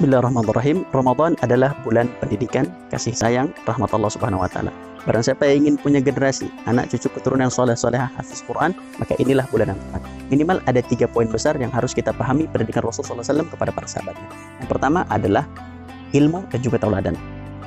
Bismillahirrahmanirrahim. Ramadan adalah bulan pendidikan, kasih sayang, rahmat Allah Subhanahu wa taala. Barang siapa yang ingin punya generasi, anak cucu keturunan yang soleh-solehah hafiz Quran, maka inilah bulan yang tepat. Minimal ada 3 poin besar yang harus kita pahami pendidikan Rasulullah SAW kepada para sahabatnya. Yang pertama adalah ilmu dan juga tauladan.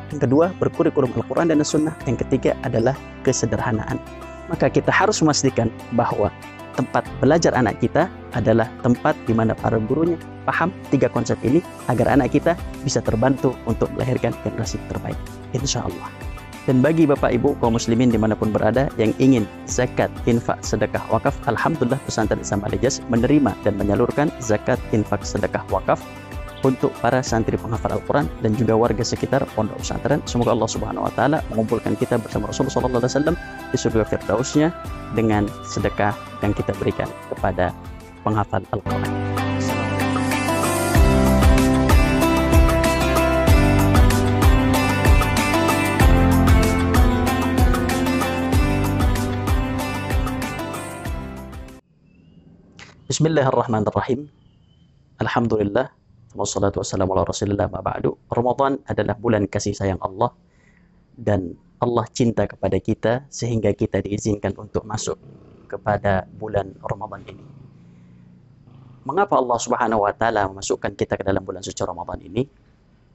Yang kedua, berkurikulum Al-Quran dan As-Sunnah. Yang ketiga adalah kesederhanaan. Maka kita harus memastikan bahwa tempat belajar anak kita adalah tempat di mana para gurunya paham 3 konsep ini agar anak kita bisa terbantu untuk melahirkan generasi terbaik, insya Allah. Dan bagi Bapak Ibu kaum muslimin dimanapun berada yang ingin zakat, infak, sedekah, wakaf, alhamdulillah pesantren Islam Al-Hijaz menerima dan menyalurkan zakat, infak, sedekah, wakaf untuk para santri penghafal Al-Quran dan juga warga sekitar pondok pesantren. Semoga Allah Subhanahu wa taala mengumpulkan kita bersama Rasulullah SAW di surga Firdausnya dengan sedekah yang kita berikan kepada penghafal Al-Quran. Bismillahirrahmanirrahim. Alhamdulillah. Wassalatu wassalamu ala rasulillah ma ba'du. Ramadan adalah bulan kasih sayang Allah, dan Allah cinta kepada kita sehingga kita diizinkan untuk masuk kepada bulan Ramadan ini. Mengapa Allah Subhanahu wa taala memasukkan kita ke dalam bulan suci Ramadan ini?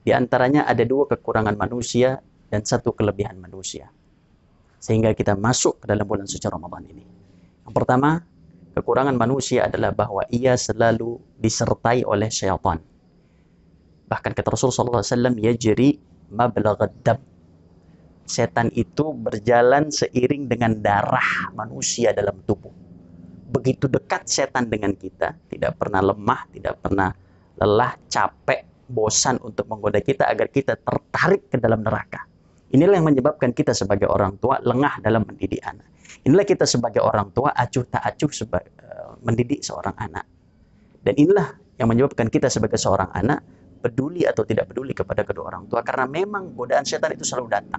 Di antaranya ada 2 kekurangan manusia dan 1 kelebihan manusia, sehingga kita masuk ke dalam bulan suci Ramadan ini. Yang pertama, kekurangan manusia adalah bahwa ia selalu disertai oleh syaitan. Bahkan kata Rasulullah SAW, yajri mablagad dam. Setan itu berjalan seiring dengan darah manusia dalam tubuh. Begitu dekat setan dengan kita, tidak pernah lemah, tidak pernah lelah, capek, bosan untuk menggoda kita agar kita tertarik ke dalam neraka. Inilah yang menyebabkan kita sebagai orang tua lengah dalam mendidik anak. Inilah kita sebagai orang tua acuh tak acuh mendidik seorang anak. Dan inilah yang menyebabkan kita sebagai seorang anak peduli atau tidak peduli kepada kedua orang tua, karena memang godaan setan itu selalu datang.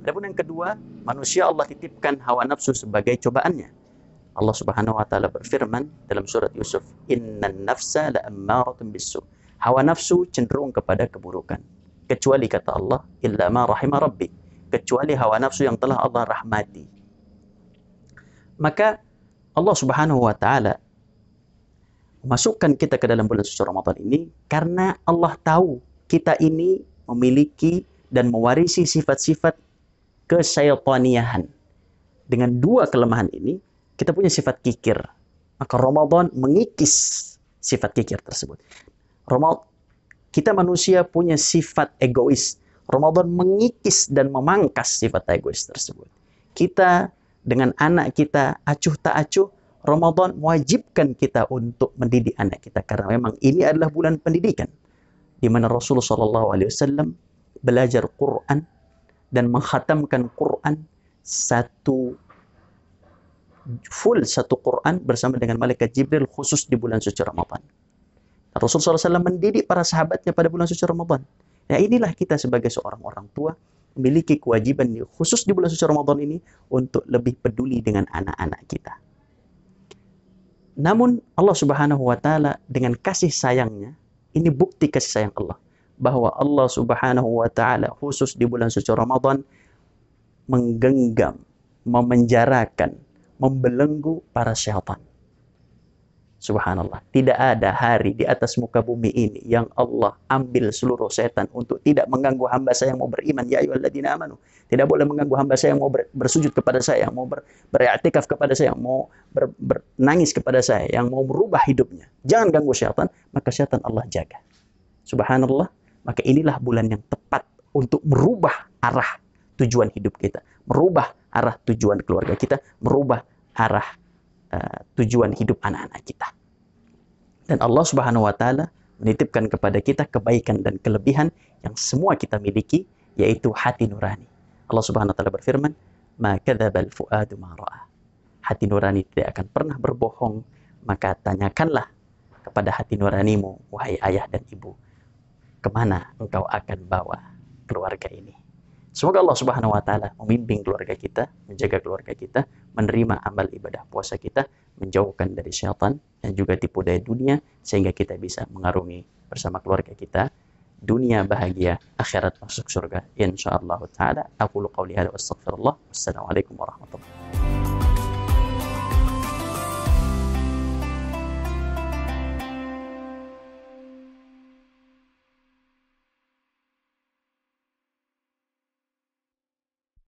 Adapun yang kedua, manusia Allah titipkan hawa nafsu sebagai cobaannya. Allah Subhanahu wa taala berfirman dalam surat Yusuf, "Innan nafsa la'ammaratun bisu." Hawa nafsu cenderung kepada keburukan. Kecuali kata Allah, "Illa ma rahima rabbi." Kecuali hawa nafsu yang telah Allah rahmati. Maka Allah Subhanahu wa taala memasukkan kita ke dalam bulan suci Ramadan ini karena Allah tahu kita ini memiliki dan mewarisi sifat-sifat kesyaitaniahan. Dengan 2 kelemahan ini, kita punya sifat kikir. Maka Ramadan mengikis sifat kikir tersebut. Kita manusia punya sifat egois. Ramadan mengikis dan memangkas sifat egois tersebut. Kita dengan anak kita acuh tak acuh, Ramadan mewajibkan kita untuk mendidik anak kita, karena memang ini adalah bulan pendidikan di mana Rasulullah SAW belajar Quran dan menghatamkan Quran satu Quran bersama dengan malaikat Jibril khusus di bulan suci Ramadan. Rasulullah SAW mendidik para sahabatnya pada bulan suci Ramadan. Ya, inilah kita sebagai seorang orang tua memiliki kewajiban khusus di bulan suci Ramadan ini untuk lebih peduli dengan anak-anak kita. Namun Allah Subhanahu wa taala dengan kasih sayangnya, ini bukti kasih sayang Allah, bahwa Allah Subhanahu wa taala khusus di bulan suci Ramadan menggenggam, memenjarakan, membelenggu para syaitan. Subhanallah, tidak ada hari di atas muka bumi ini yang Allah ambil seluruh setan untuk tidak mengganggu hamba saya yang mau beriman. Ya ayyuhalladzina amanu. Tidak boleh mengganggu hamba saya yang mau bersujud kepada saya, yang mau beriktikaf kepada saya, yang mau bernangis kepada saya, yang mau merubah hidupnya. Jangan ganggu syaitan, maka syaitan Allah jaga. Subhanallah, maka inilah bulan yang tepat untuk merubah arah tujuan hidup kita, merubah arah tujuan keluarga kita, merubah arah tujuan hidup anak-anak kita. Dan Allah Subhanahu wa taala menitipkan kepada kita kebaikan dan kelebihan yang semua kita miliki, yaitu hati nurani. Allah Subhanahu wa taala berfirman, "Ma kadzabal fuadu ma ra'a." Hati nurani tidak akan pernah berbohong, maka tanyakanlah kepada hati nuranimu, wahai ayah dan ibu, kemana engkau akan bawa keluarga ini. Semoga Allah Subhanahu wa taala membimbing keluarga kita, menjaga keluarga kita, menerima amal ibadah puasa kita, menjauhkan dari syaitan dan juga tipu daya dunia, sehingga kita bisa mengarungi bersama keluarga kita dunia bahagia, akhirat masuk surga insyaallah taala. Aku qouli hadza wa astaghfirullah. Wassalamualaikum warahmatullahi wabarakatuh.